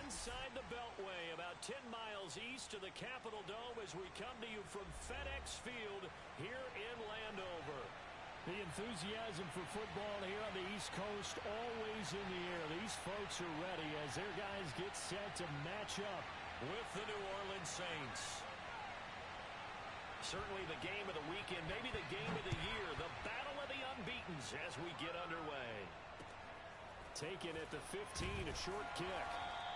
inside the Beltway, about 10 miles east of the Capitol Dome as we come to you from FedEx Field here in Landover. The enthusiasm for football here on the East Coast always in the air. These folks are ready as their guys get set to match up with the New Orleans Saints. Certainly the game of the weekend, maybe the game of the year, the battle of the unbeatens as we get underway. Taken at the 15, a short kick.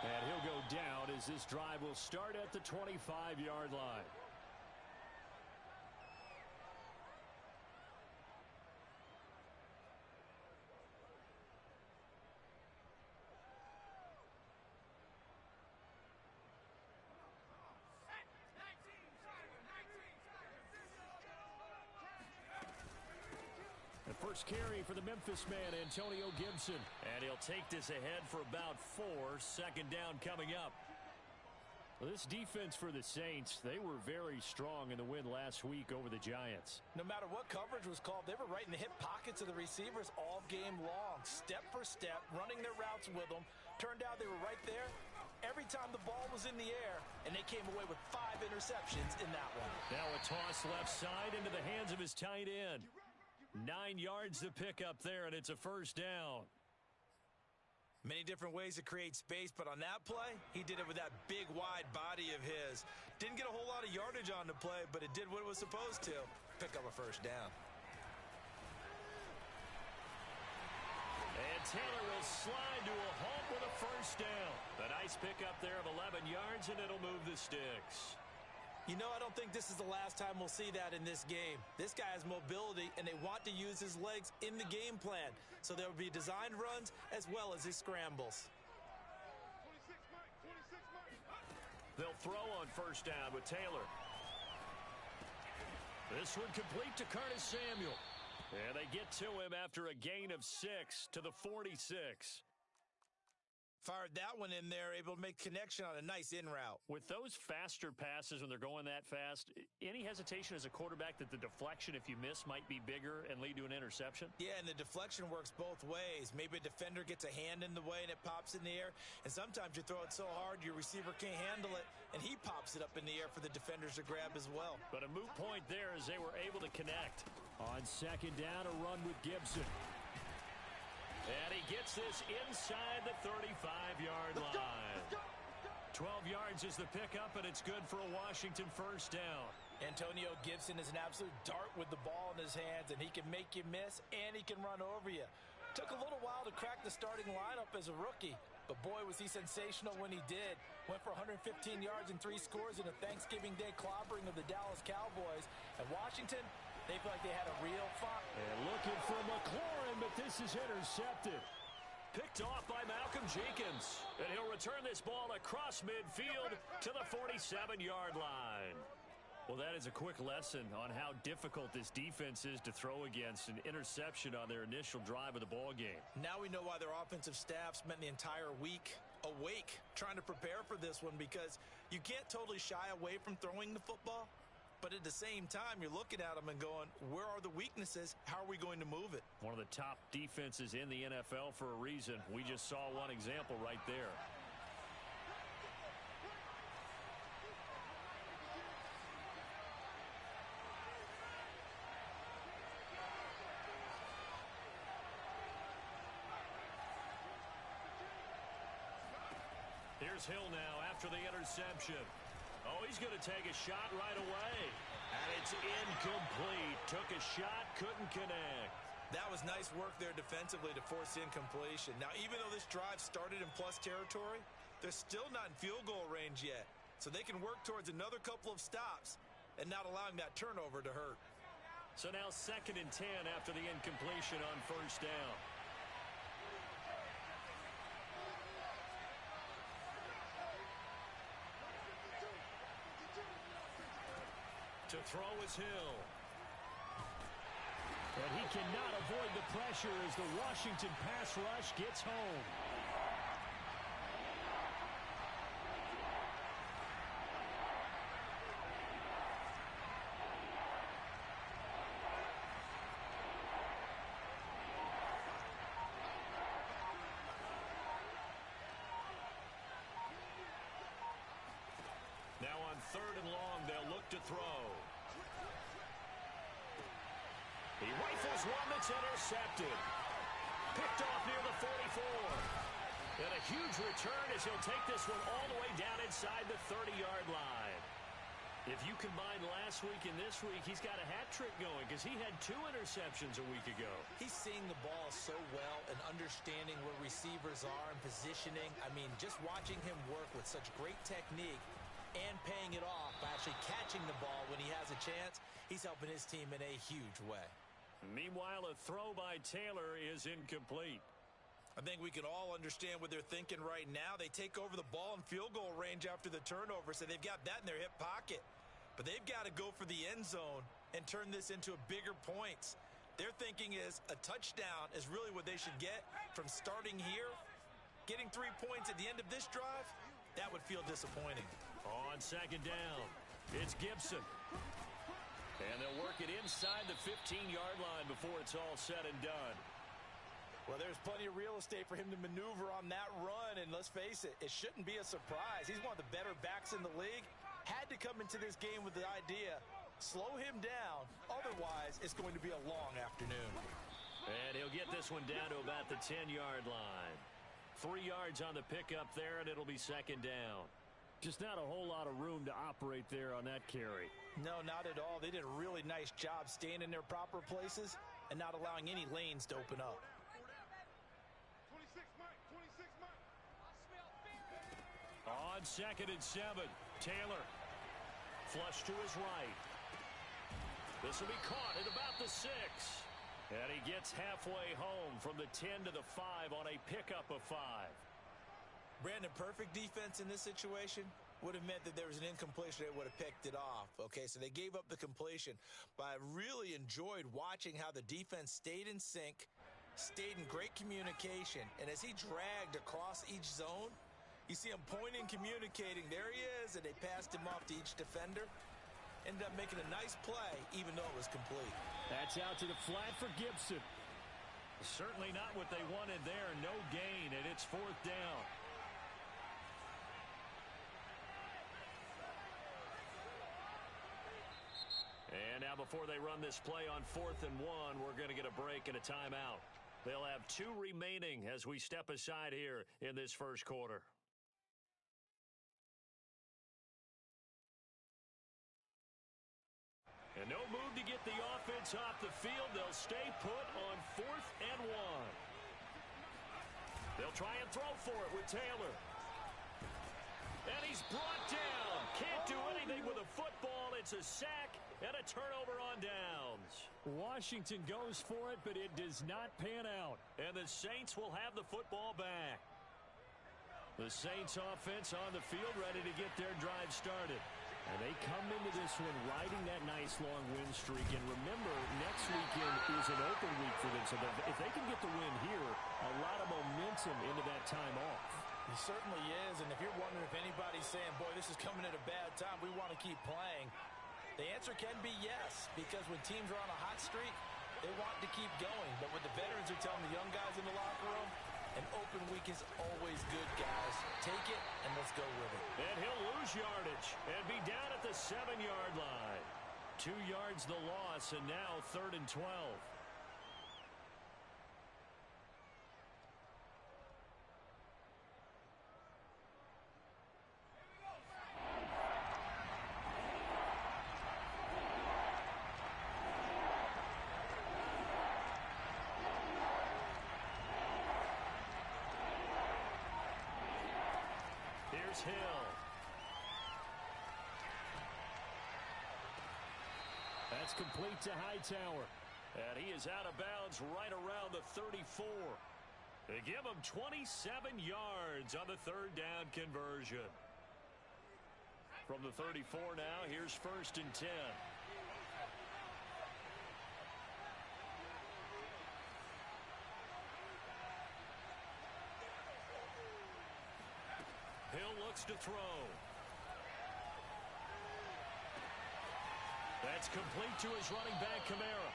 And he'll go down as this drive will start at the 25-yard line. The first carry for the Memphis man, Antonio Gibson. And he'll take this ahead for about 4. Second down coming up. Well, this defense for the Saints, they were very strong in the win last week over the Giants. No matter what coverage was called, they were right in the hip pockets of the receivers all game long. Step for step, running their routes with them. Turned out they were right there every time the ball was in the air, and they came away with 5 interceptions in that one. Now a toss left side into the hands of his tight end. 9 yards to pick up there, and it's a first down. Many different ways to create space, but on that play, he did it with that big, wide body of his. Didn't get a whole lot of yardage on the play, but it did what it was supposed to. Pick up a first down. And Taylor will slide to a halt with a first down. A nice pickup there of 11 yards, and it'll move the sticks. You know, I don't think this is the last time we'll see that in this game. This guy has mobility, and they want to use his legs in the game plan. So there will be designed runs as well as his scrambles. They'll throw on first down with Taylor. This one complete to Curtis Samuel. And they get to him after a gain of 6 to the 46. Fired that one in there, able to make connection on a nice in route. With those faster passes when they're going that fast, any hesitation as a quarterback that the deflection, if you miss, might be bigger and lead to an interception? Yeah, and the deflection works both ways. Maybe a defender gets a hand in the way and it pops in the air. And sometimes you throw it so hard your receiver can't handle it, and he pops it up in the air for the defenders to grab as well. But a moot point there as they were able to connect. On second down, a run with Gibson. And he gets this inside the 35-yard line. 12 yards is the pickup, and it's good for a Washington first down. Antonio Gibson is an absolute dart with the ball in his hands, and he can make you miss, and he can run over you. Took a little while to crack the starting lineup as a rookie, but boy, was he sensational when he did. Went for 115 yards and 3 scores in a Thanksgiving Day clobbering of the Dallas Cowboys. And Washington, they feel like they had a real fight. And looking for McLaurin, but this is intercepted. Picked off by Malcolm Jenkins. And he'll return this ball across midfield to the 47-yard line. Well, that is a quick lesson on how difficult this defense is to throw against. An interception on their initial drive of the ball game. Now we know why their offensive staff spent the entire week awake trying to prepare for this one, because you can't totally shy away from throwing the football. But at the same time, you're looking at them and going, where are the weaknesses? How are we going to move it? One of the top defenses in the NFL for a reason. We just saw one example right there. Here's Hill now after the interception. Oh, he's going to take a shot right away. And it's incomplete. Took a shot, couldn't connect. That was nice work there defensively to force incompletion. Now, even though this drive started in plus territory, they're still not in field goal range yet. So they can work towards another couple of stops and not allowing that turnover to hurt. So now 2nd and 10 after the incompletion on first down. To throw is Hill. And he cannot avoid the pressure as the Washington pass rush gets home. throw. He rifles one that's intercepted. Picked off near the 44. And a huge return as he'll take this one all the way down inside the 30-yard line. If you combine last week and this week, he's got a hat trick going because he had 2 interceptions a week ago. He's seeing the ball so well and understanding where receivers are and positioning. I mean, just watching him work with such great technique and paying it off by actually catching the ball when he has a chance, he's helping his team in a huge way. Meanwhile, a throw by Taylor is incomplete. I think we can all understand what they're thinking right now. They take over the ball in field goal range after the turnover, so they've got that in their hip pocket. But they've got to go for the end zone and turn this into a bigger points. Their thinking is a touchdown is really what they should get from starting here. Getting 3 points at the end of this drive, that would feel disappointing. On second down, it's Gibson. And they'll work it inside the 15-yard line before it's all said and done. Well, there's plenty of real estate for him to maneuver on that run, and let's face it, it shouldn't be a surprise. He's one of the better backs in the league. Had to come into this game with the idea, slow him down, otherwise it's going to be a long afternoon. And he'll get this one down to about the 10-yard line. 3 yards on the pickup there, and it'll be second down. Just not a whole lot of room to operate there on that carry. No, not at all. They did a really nice job staying in their proper places and not allowing any lanes to open up. On second and 7, Taylor. Flush to his right. This will be caught at about the 6. And he gets halfway home from the 10 to the 5 on a pickup of 5. Brandon, perfect defense in this situation would have meant that there was an incompletion. They would have picked it off. Okay, so they gave up the completion. But I really enjoyed watching how the defense stayed in sync, stayed in great communication. And as he dragged across each zone, you see him pointing, communicating. There he is, and they passed him off to each defender. Ended up making a nice play, even though it was complete. That's out to the flat for Gibson. Certainly not what they wanted there. No gain, and it's 4th down. And now before they run this play on 4th and 1, we're going to get a break and a timeout. They'll have 2 remaining as we step aside here in this first quarter. And no move to get the offense off the field. They'll stay put on 4th and 1. They'll try and throw for it with Taylor. And he's brought down. Can't do anything with a football. It's a sack and a turnover on downs. Washington goes for it, but it does not pan out. And the Saints will have the football back. The Saints offense on the field ready to get their drive started. And they come into this one riding that nice long win streak. And remember, next weekend is an open week for them. So if they can get the win here, a lot of momentum into that time off. He certainly is. And if you're wondering if anybody's saying, boy, this is coming at a bad time, we want to keep playing, the answer can be yes. Because when teams are on a hot streak, they want to keep going. But what the veterans are telling the young guys in the locker room, an open week is always good, guys. Take it, and let's go with it. And he'll lose yardage and be down at the 7-yard line. 2 yards the loss, and now 3rd and 12. Hill. That's complete to Hightower. And he is out of bounds right around the 34. They give him 27 yards on the 3rd down conversion. From the 34 now, here's 1st and 10. Hill looks to throw. That's complete to his running back, Kamara.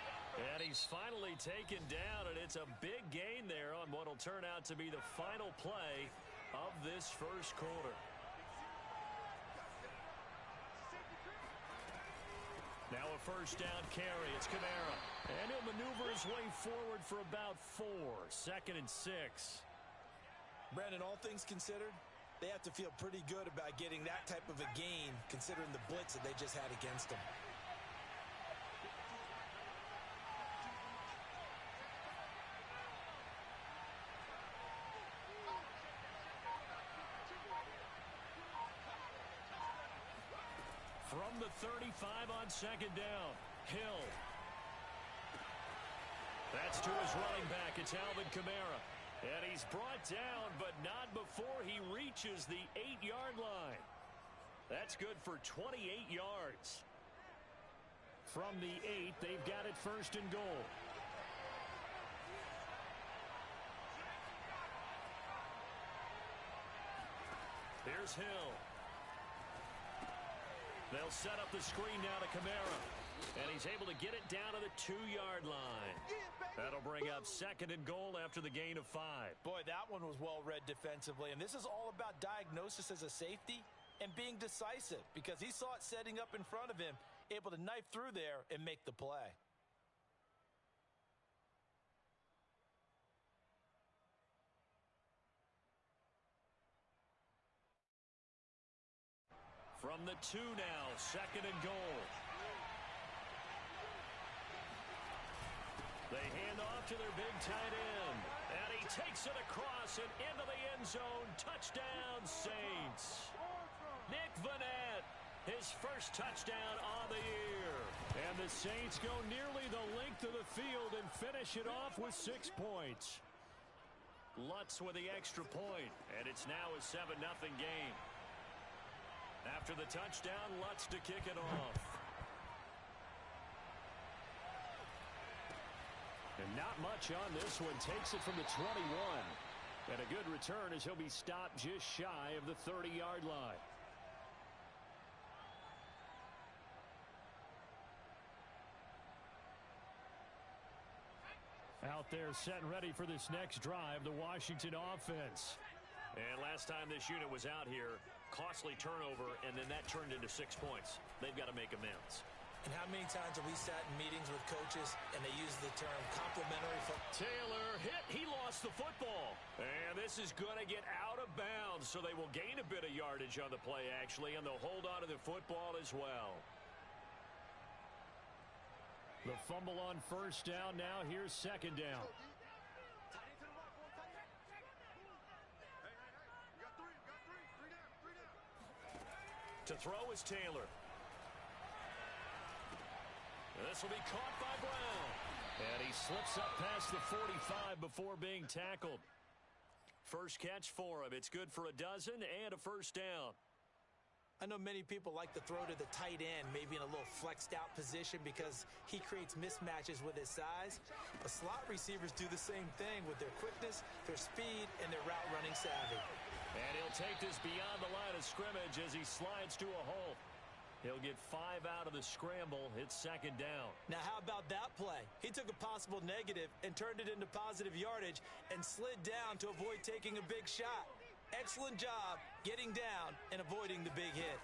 And he's finally taken down, and it's a big gain there on what will turn out to be the final play of this first quarter. Now a first down carry. It's Kamara. And he'll maneuver his way forward for about 4. 2nd and 6. Brandon, all things considered, they have to feel pretty good about getting that type of a gain considering the blitz that they just had against them. From the 35 on 2nd down, Hill. That's to his running back. It's Alvin Kamara. And he's brought down, but not before he reaches the 8-yard line. That's good for 28 yards. From the 8, they've got it 1st and goal. Here's Hill. They'll set up the screen now to Kamara. And he's able to get it down to the 2-yard line. That'll bring up 2nd and goal after the gain of 5. Boy, that one was well read defensively. And this is all about diagnosis as a safety and being decisive because he saw it setting up in front of him, able to knife through there and make the play. From the 2 now, 2nd and goal. They hand off to their big tight end. And he takes it across and into the end zone. Touchdown, Saints. Nick Vannett, his first touchdown on the year. And the Saints go nearly the length of the field and finish it off with 6 points. Lutz with the extra point, and it's now a 7-0 game. After the touchdown, Lutz to kick it off. And not much on this one. Takes it from the 21. And a good return as he'll be stopped just shy of the 30-yard line. Out there set and ready for this next drive, the Washington offense. And last time this unit was out here, costly turnover, and then that turned into 6 points. They've got to make amends. And how many times have we sat in meetings with coaches and they use the term complimentary football? Taylor hit. He lost the football. And this is going to get out of bounds, so they will gain a bit of yardage on the play, actually, and they'll hold on to the football as well. The fumble on first down. Now here's 2nd down. To throw is Taylor. This will be caught by Brown. And he slips up past the 45 before being tackled. First catch for him. It's good for a dozen and a first down. I know many people like to throw to the tight end, maybe in a little flexed out position because he creates mismatches with his size. But slot receivers do the same thing with their quickness, their speed, and their route running savvy. And he'll take this beyond the line of scrimmage as he slides to a halt. He'll get 5 out of the scramble. It's 2nd down. Now, how about that play? He took a possible negative and turned it into positive yardage and slid down to avoid taking a big shot. Excellent job getting down and avoiding the big hit.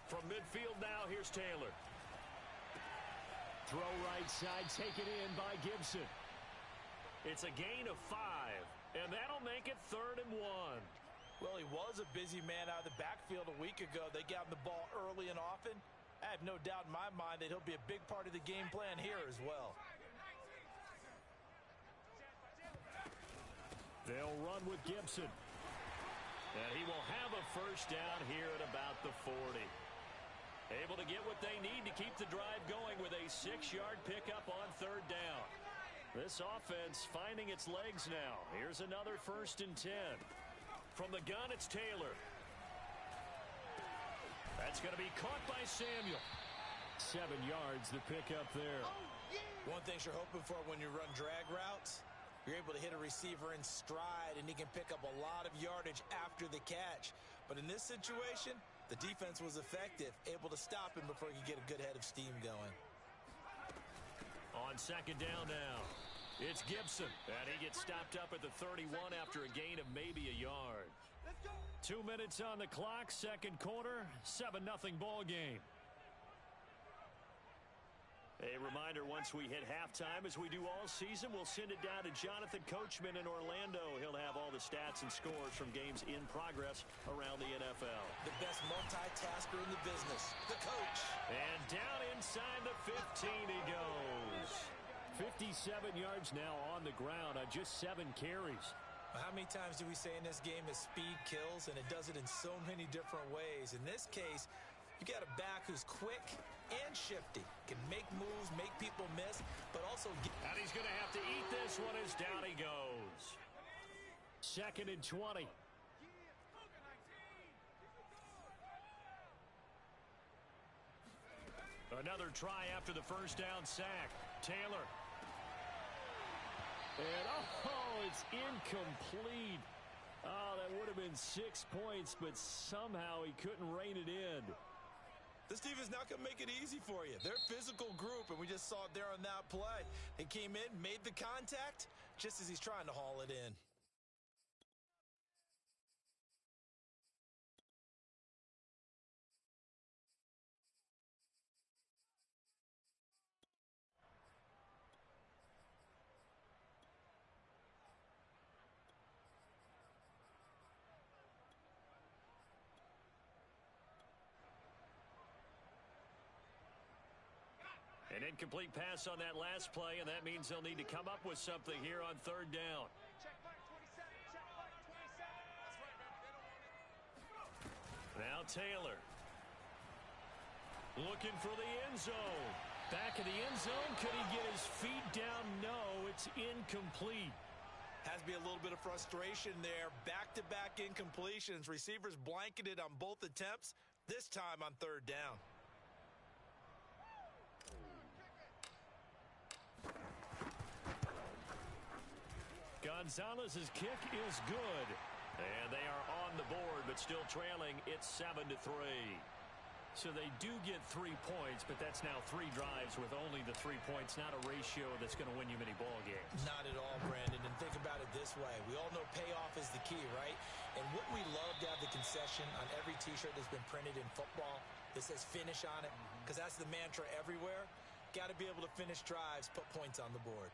From midfield now, here's Taylor. Throw right side, taken in by Gibson. It's a gain of 5, and that'll make it 3rd and 1. Well, he was a busy man out of the backfield a week ago. They got him the ball early and often. I have no doubt in my mind that he'll be a big part of the game plan here as well. They'll run with Gibson. And he will have a first down here at about the 40. Able to get what they need to keep the drive going with a 6-yard pickup on 3rd down. This offense finding its legs now. Here's another 1st and 10. From the gun, it's Taylor. That's going to be caught by Samuel. 7 yards the pickup there. One thing you're hoping for when you run drag routes, you're able to hit a receiver in stride, and he can pick up a lot of yardage after the catch. But in this situation, the defense was effective, able to stop him before he could get a good head of steam going. On 2nd down now, it's Gibson. And he gets stopped up at the 31 after a gain of maybe a yard. 2 minutes on the clock, 2nd quarter, 7-0 ball game. A reminder, once we hit halftime, as we do all season, we'll send it down to Jonathan Coachman in Orlando. He'll have all the stats and scores from games in progress around the NFL. The best multitasker in the business, the coach. And down inside the 15 he goes. 57 yards now on the ground on just 7 carries. How many times do we say in this game that speed kills, and it does it in so many different ways? In this case, you got a back who's quick and shifty, can make moves, make people miss, but also get... And he's going to have to eat this one as down he goes. 2nd and 20. Another try after the first down sack. Taylor. And, oh, it's incomplete. Oh, that would have been 6 points, but somehow he couldn't rein it in. This defense not going to make it easy for you. They're a physical group, and we just saw it there on that play. They came in, made the contact, just as he's trying to haul it in. An incomplete pass on that last play, and that means they'll need to come up with something here on 3rd down. Now Taylor. Looking for the end zone. Back in the end zone. Could he get his feet down? No, it's incomplete. Has to be a little bit of frustration there. Back-to-back incompletions. Receivers blanketed on both attempts, this time on 3rd down. Gonzalez's kick is good. And they are on the board, but still trailing. It's 7-3. So they do get 3 points, but that's now 3 drives with only the 3 points. Not a ratio that's going to win you many ball games. Not at all, Brandon. And think about it this way. We all know payoff is the key, right? And wouldn't we love to have the concession on every T-shirt that's been printed in football that says finish on it? Because that's the mantra everywhere. Got to be able to finish drives, put points on the board.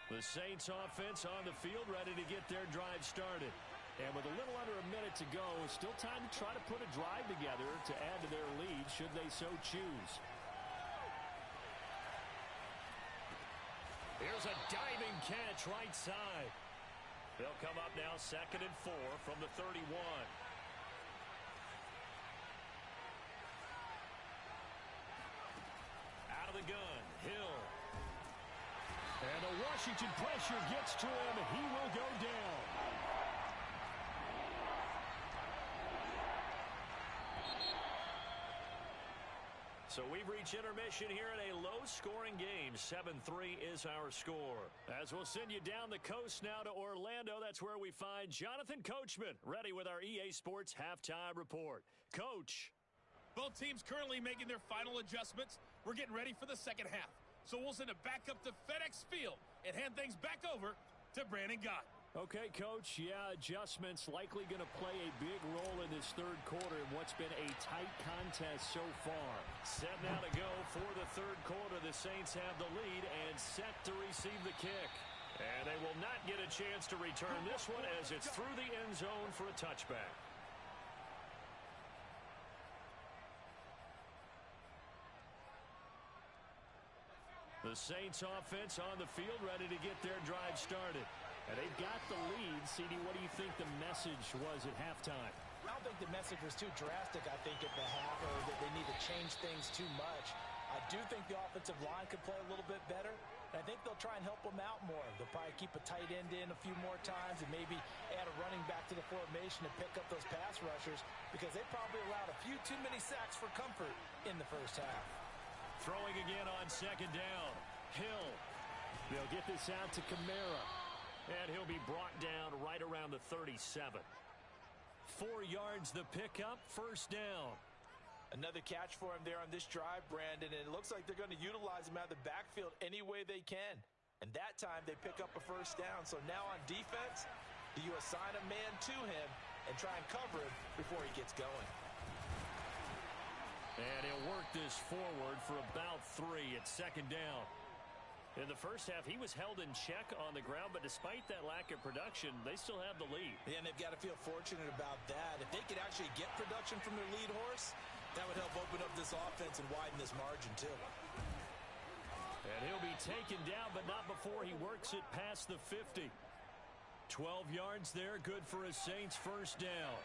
The Saints offense on the field, ready to get their drive started. And with a little under a minute to go, still time to try to put a drive together to add to their lead, should they so choose. Here's a diving catch right side. They'll come up now 2nd and 4 from the 31. Out of the gun, Hill. And the Washington pressure gets to him, and he will go down. So we've reached intermission here in a low-scoring game. 7-3 is our score. As we'll send you down the coast now to Orlando, that's where we find Jonathan Coachman, ready with our EA Sports Halftime Report. Coach. Both teams currently making their final adjustments. We're getting ready for the second half. So we'll send it back up to FedEx Field and hand things back over to Brandon Gott. Okay, Coach, yeah, adjustments likely going to play a big role in this 3rd quarter in what's been a tight contest so far. Set now to go for the 3rd quarter. The Saints have the lead and set to receive the kick. And they will not get a chance to return this one as it's through the end zone for a touchback. The Saints offense on the field ready to get their drive started. And they've got the lead. CD, what do you think the message was at halftime? I don't think the message was too drastic, I think, at the half, or that they need to change things too much. I do think the offensive line could play a little bit better, and I think they'll try and help them out more. They'll probably keep a tight end in a few more times and maybe add a running back to the formation to pick up those pass rushers, because they probably allowed a few too many sacks for comfort in the first half. Throwing again on 2nd down. Hill. They'll get this out to Kamara. And he'll be brought down right around the 37. 4 yards the pickup, 1st down. Another catch for him there on this drive, Brandon, and it looks like they're going to utilize him out of the backfield any way they can. And that time, they pick up a first down. So now on defense, do you assign a man to him and try and cover him before he gets going? And he'll work this forward for about 3 at second down. In the first half, he was held in check on the ground, but despite that lack of production, they still have the lead. Yeah, and they've got to feel fortunate about that. If they could actually get production from their lead horse, that would help open up this offense and widen this margin, too. And he'll be taken down, but not before he works it past the 50. 12 yards there, good for a Saints first down.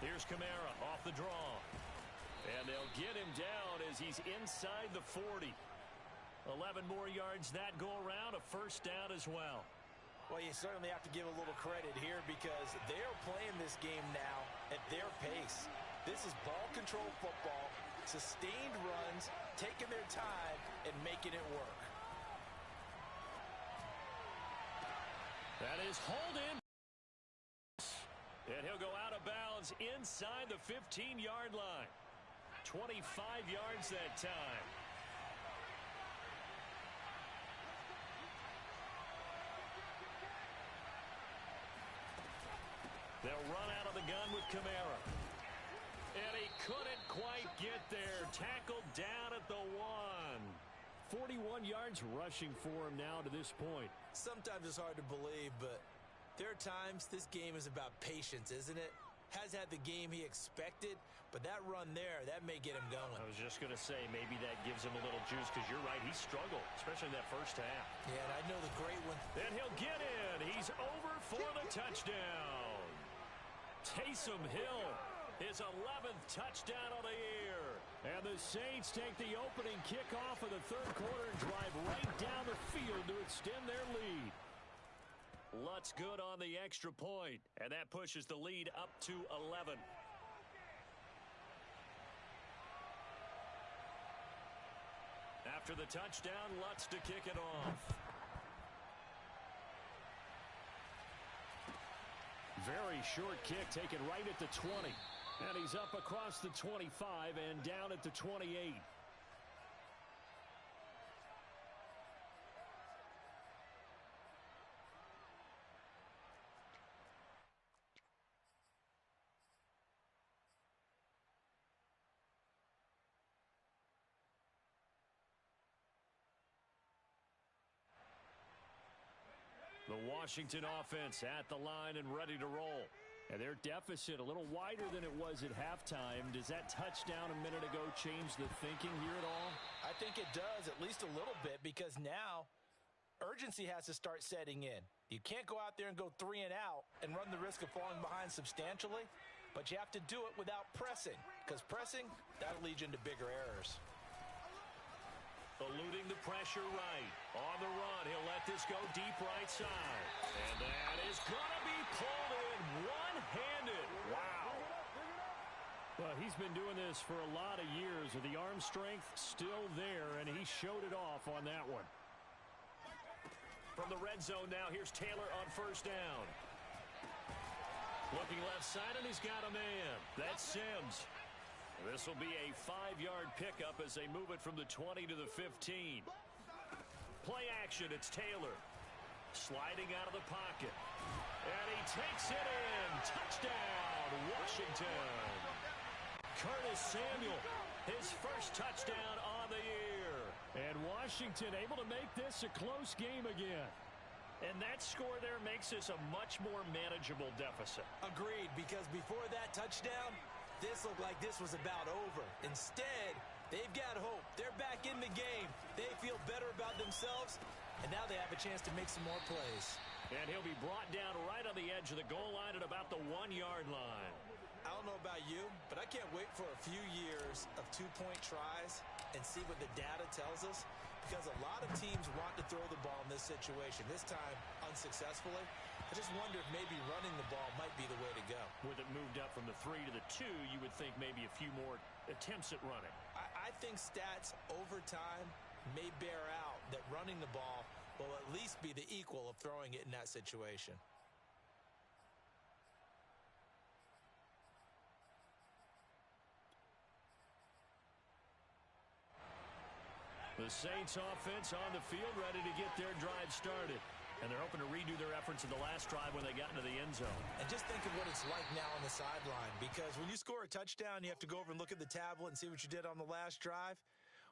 Here's Kamara off the draw. And they'll get him down as he's inside the 40. 11 more yards that go around, a first down as well. Well, you certainly have to give a little credit here because they're playing this game now at their pace. This is ball control football, sustained runs, taking their time and making it work. That is holding. And he'll go out of bounds inside the 15-yard line. 25 yards that time. They'll run out of the gun with Kamara. And he couldn't quite get there. Tackled down at the 1. 41 yards rushing for him now to this point. Sometimes it's hard to believe, but there are times this game is about patience, isn't it? Has had the game he expected, but that run there, that may get him going. I was just going to say, maybe that gives him a little juice, because you're right, he struggled, especially in that first half. Yeah, and I know the great one. And he'll get in. He's over for the touchdown. Taysom Hill, his 11th touchdown of the year. And the Saints take the opening kickoff of the third quarter and drive right down the field to extend their lead. Lutz good on the extra point, and that pushes the lead up to 11. After the touchdown, Lutz to kick it off. Very short kick taken right at the 20. And he's up across the 25 and down at the 28. The Washington offense at the line and ready to roll. And their deficit a little wider than it was at halftime. Does that touchdown a minute ago change the thinking here at all? I think it does, at least a little bit, because now urgency has to start setting in. You can't go out there and go 3 and out and run the risk of falling behind substantially, but you have to do it without pressing, because pressing, that'll lead you into bigger errors. Eluding the pressure right. On the run, he'll let this go deep right side. And that is going to be pulled in one-handed. Wow. Well, he's been doing this for a lot of years with the arm strength still there, and he showed it off on that one. From the red zone now, here's Taylor on first down. Looking left side, and he's got a man. That's Sims. This will be a 5-yard pickup as they move it from the 20 to the 15. Play action, it's Taylor. Sliding out of the pocket. And he takes it in. Touchdown, Washington. Curtis Samuel, his first touchdown on the year. And Washington able to make this a close game again. And that score there makes this a much more manageable deficit. Agreed, because before that touchdown, this looked like this was about over. Instead, they've got hope. They're back in the game. They feel better about themselves, and now they have a chance to make some more plays. And he'll be brought down right on the edge of the goal line at about the 1-yard line. I don't know about you, but I can't wait for a few years of two-point tries and see what the data tells us, because a lot of teams want to throw the ball in this situation, this time unsuccessfully. I just wonder if maybe running the ball might be the way to go. With it moved up from the 3 to the 2, you would think maybe a few more attempts at running. I think stats over time may bear out that running the ball will at least be the equal of throwing it in that situation. The Saints offense on the field, ready to get their drive started. And they're hoping to redo their efforts in the last drive when they got into the end zone. And just think of what it's like now on the sideline, because when you score a touchdown, you have to go over and look at the tablet and see what you did on the last drive.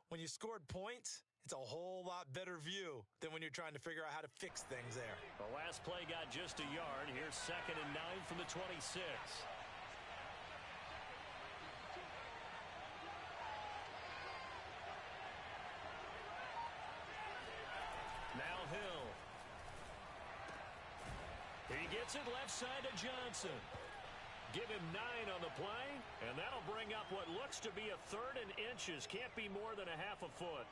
When you scored points, it's a whole lot better view than when you're trying to figure out how to fix things there. The last play got just a yard. Here's 2nd and 9 from the 26. Now Hill. He gets it left side to Johnson. Give him 9 on the play, and that'll bring up what looks to be a 3rd and inches. Can't be more than a half a foot.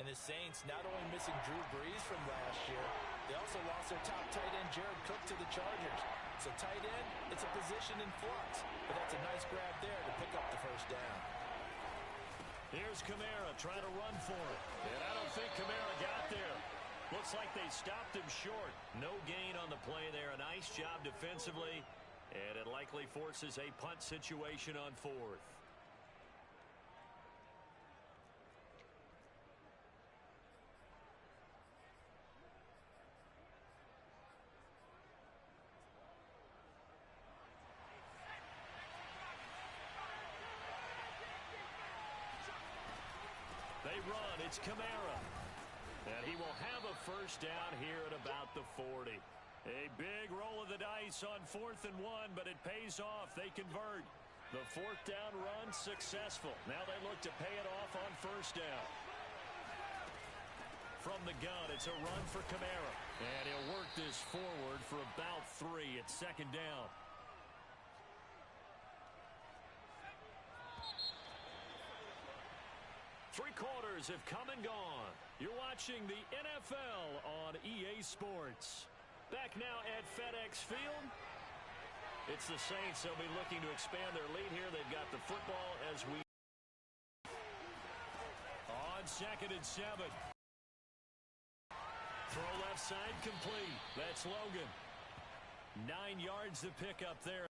And the Saints not only missing Drew Brees from last year, they also lost their top tight end, Jared Cook, to the Chargers. So tight end, it's a position in flux, but that's a nice grab there to pick up the first down. Here's Kamara trying to run for it, and I don't think Kamara got there. Looks like they stopped him short. No gain on the play there. A nice job defensively, and it likely forces a punt situation on 4th. They run. It's Kamara. And he will have a first down here at about the 40. A big roll of the dice on 4th and 1, but it pays off. They convert. The 4th down run successful. Now they look to pay it off on 1st down. From the gun, it's a run for Kamara. And he'll work this forward for about 3 at 2nd down. Three quarters have come and gone. You're watching the NFL on EA Sports. Back now at FedEx Field. It's the Saints. They'll be looking to expand their lead here. They've got the football as we on 2nd and 7. Throw left side complete. That's Logan. 9 yards to pick up there.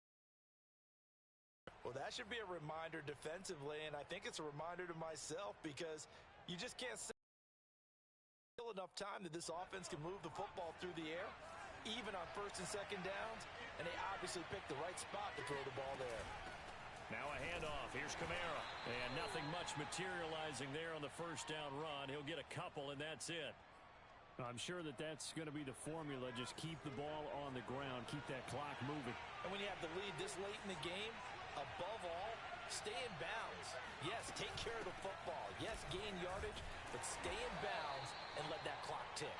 Well, that should be a reminder defensively, and I think it's a reminder to myself, because you just can't say enough time that this offense can move the football through the air, even on 1st and 2nd downs, and they obviously picked the right spot to throw the ball there. Now a handoff. Here's Kamara, and nothing much materializing there on the 1st down run. He'll get a couple, and that's it. I'm sure that that's going to be the formula. Just keep the ball on the ground, keep that clock moving. And when you have the lead this late in the game, above all, stay in bounds. Yes, take care of the football. Yes, gain yardage, but stay in bounds and let that clock tick.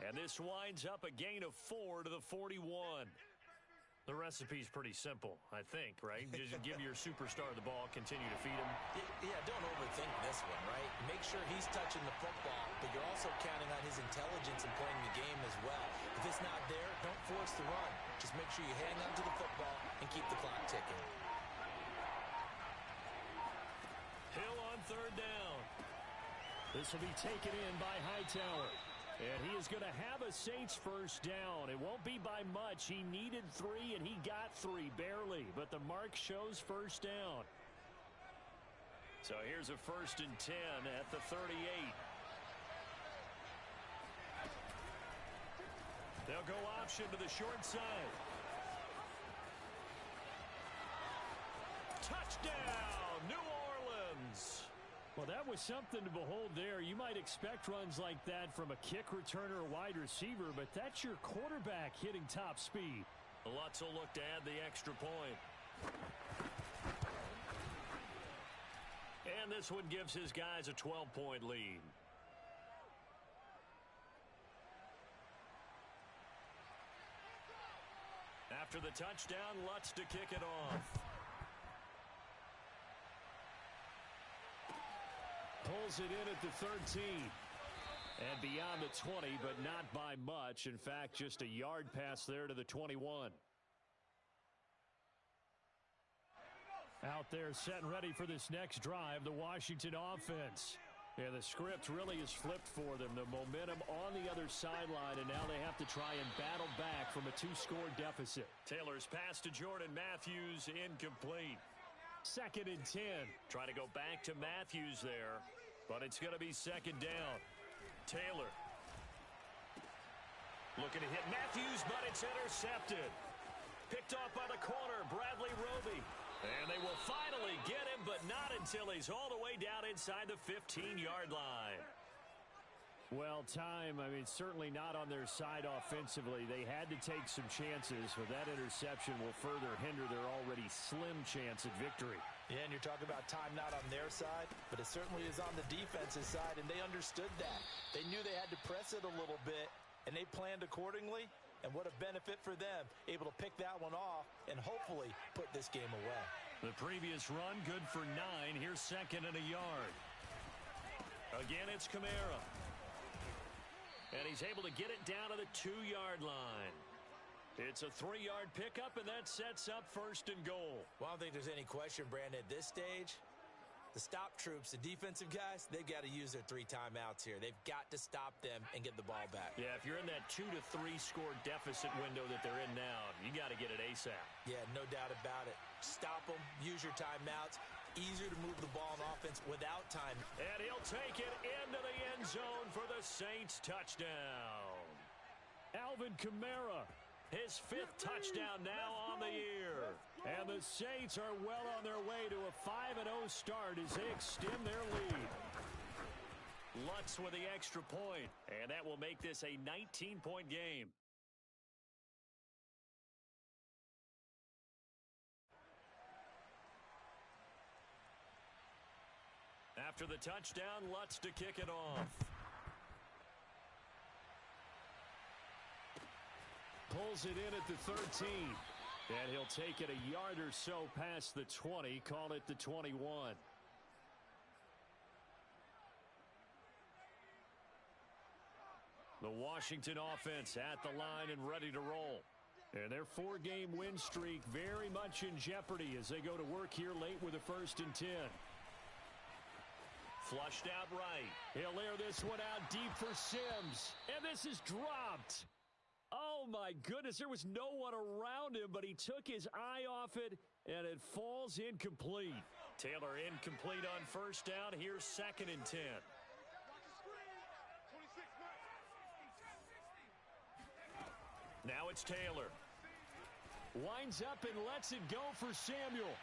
And this winds up a gain of 4 to the 41. The recipe's pretty simple, I think, right? Just give your superstar the ball, continue to feed him. Yeah, don't overthink this one, right? Make sure he's touching the football, but you're also counting on his intelligence in playing the game as well. If it's not there, don't force the run. Just make sure you hang on to the football and keep the clock ticking. Hill on 3rd down. This will be taken in by Hightower. And he is going to have a Saints first down. It won't be by much. He needed 3, and he got 3, barely. But the mark shows first down. So here's a 1st and 10 at the 38. They'll go option to the short side. Touchdown, New Orleans. Well, that was something to behold there. You might expect runs like that from a kick returner or wide receiver, but that's your quarterback hitting top speed. Lutz will look to add the extra point. And this one gives his guys a 12-point lead. After the touchdown, Lutz to kick it off. Pulls it in at the 13. And beyond the 20, but not by much. In fact, just a yard pass there to the 21. Out there set and ready for this next drive, the Washington offense. Yeah, the script really is flipped for them. The momentum on the other sideline, and now they have to try and battle back from a 2-score deficit. Taylor's pass to Jordan Matthews, incomplete. 2nd and 10. Try to go back to Matthews there. But it's going to be second down. Taylor. Looking to hit Matthews, but it's intercepted. Picked off by the corner, Bradley Roby. And they will finally get him, but not until he's all the way down inside the 15-yard line. Well, time, certainly not on their side offensively. They had to take some chances, but that interception will further hinder their already slim chance at victory. Yeah, and you're talking about time not on their side, but it certainly is on the defense's side, and they understood that. They knew they had to press it a little bit, and they planned accordingly. And what a benefit for them, able to pick that one off and hopefully put this game away. The previous run, good for 9. Here's second and a yard. Again, it's Kamara. And he's able to get it down to the 2-yard line. It's a 3-yard pickup, and that sets up first and goal. Well, I don't think there's any question, Brandon, at this stage. The stop troops, the defensive guys, they've got to use their 3 timeouts here. They've got to stop them and get the ball back. Yeah, if you're in that 2 to 3 score deficit window that they're in now, you got to get it ASAP. Yeah, no doubt about it. Stop them, use your timeouts. Easier to move the ball on offense without time. And he'll take it into the end zone for the Saints touchdown. Alvin Kamara, his 5th touchdown now on the year. And the Saints are well on their way to a 5-0 start as they extend their lead. Lutz with the extra point, and that will make this a 19-point game. After the touchdown, Lutz to kick it off. Pulls it in at the 13. And he'll take it a yard or so past the 20, call it the 21. The Washington offense at the line and ready to roll. And their 4-game win streak very much in jeopardy as they go to work here late with a 1st and 10. Flushed out right. He'll air this one out deep for Sims. And this is dropped. Oh, my goodness, there was no one around him, but he took his eye off it, and it falls incomplete. Taylor incomplete on first down. Here's 2nd and 10. Now it's Taylor. Winds up and lets it go for Samuel.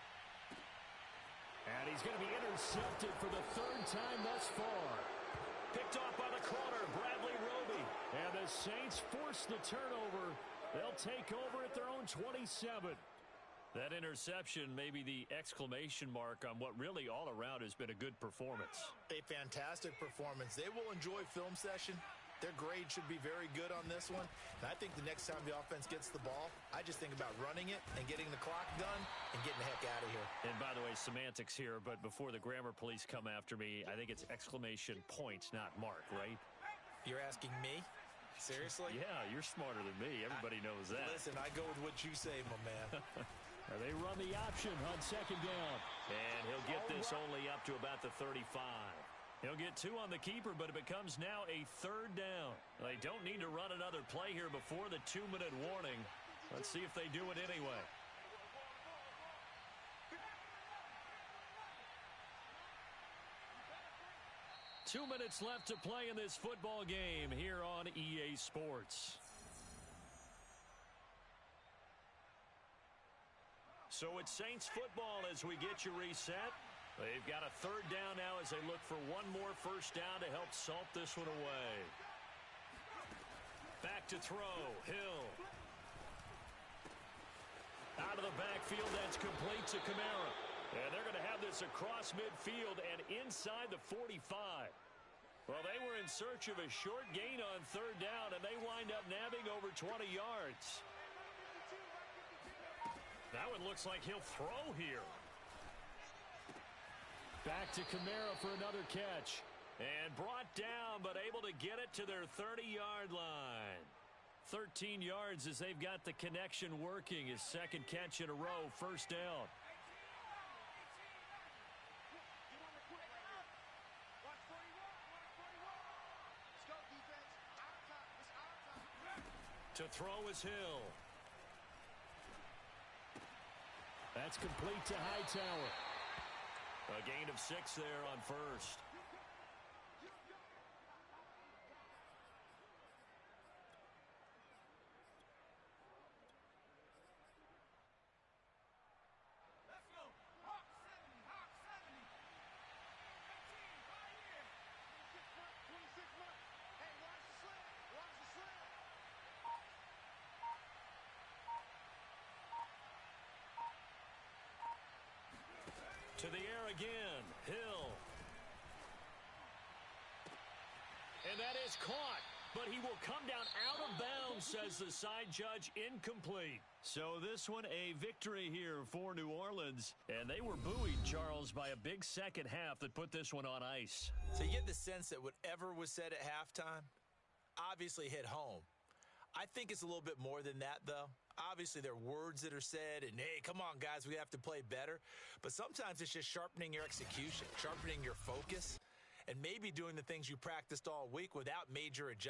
And he's going to be intercepted for the 3rd time thus far. Picked off by the corner, Bradley Roby. And the Saints force the turnover. They'll take over at their own 27. That interception may be the exclamation mark on what really all around has been a good performance. A fantastic performance. They will enjoy film session. Their grade should be very good on this one. And I think the next time the offense gets the ball, I just think about running it and getting the clock done and getting the heck out of here. And by the way, semantics here, but before the grammar police come after me, I think it's exclamation point, not mark, right? You're asking me? Seriously? Yeah, you're smarter than me. Everybody knows that. Listen, I go with what you say, my man. They run the option on 2nd down. And he'll get this only up to about the 35. He'll get 2 on the keeper, but it becomes now a 3rd down. They don't need to run another play here before the 2-minute warning. Let's see if they do it anyway. Two minutes left to play in this football game here on EA Sports. So it's Saints football as we get you reset. They've got a 3rd down now as they look for one more first down to help salt this one away. Back to throw, Hill. Out of the backfield, that's complete to Kamara. And they're going to have this across midfield and inside the 45. Well, they were in search of a short gain on 3rd down, and they wind up nabbing over 20 yards. That one looks like he'll throw here. Back to Kamara for another catch. And brought down, but able to get it to their 30-yard line. 13 yards as they've got the connection working. His 2nd catch in a row, first down. To throw is Hill. That's complete to Hightower. A gain of 6 there on first. To the air again. Hill. And that is caught. But he will come down out of bounds, says the side judge. Incomplete. So this one a victory here for New Orleans. And they were buoyed, Charles, by a big second half that put this one on ice. So you get the sense that whatever was said at halftime obviously hit home. I think it's a little bit more than that, though. Obviously, there are words that are said, and, hey, come on, guys, we have to play better. But sometimes it's just sharpening your execution, sharpening your focus, and maybe doing the things you practiced all week without major adjustments.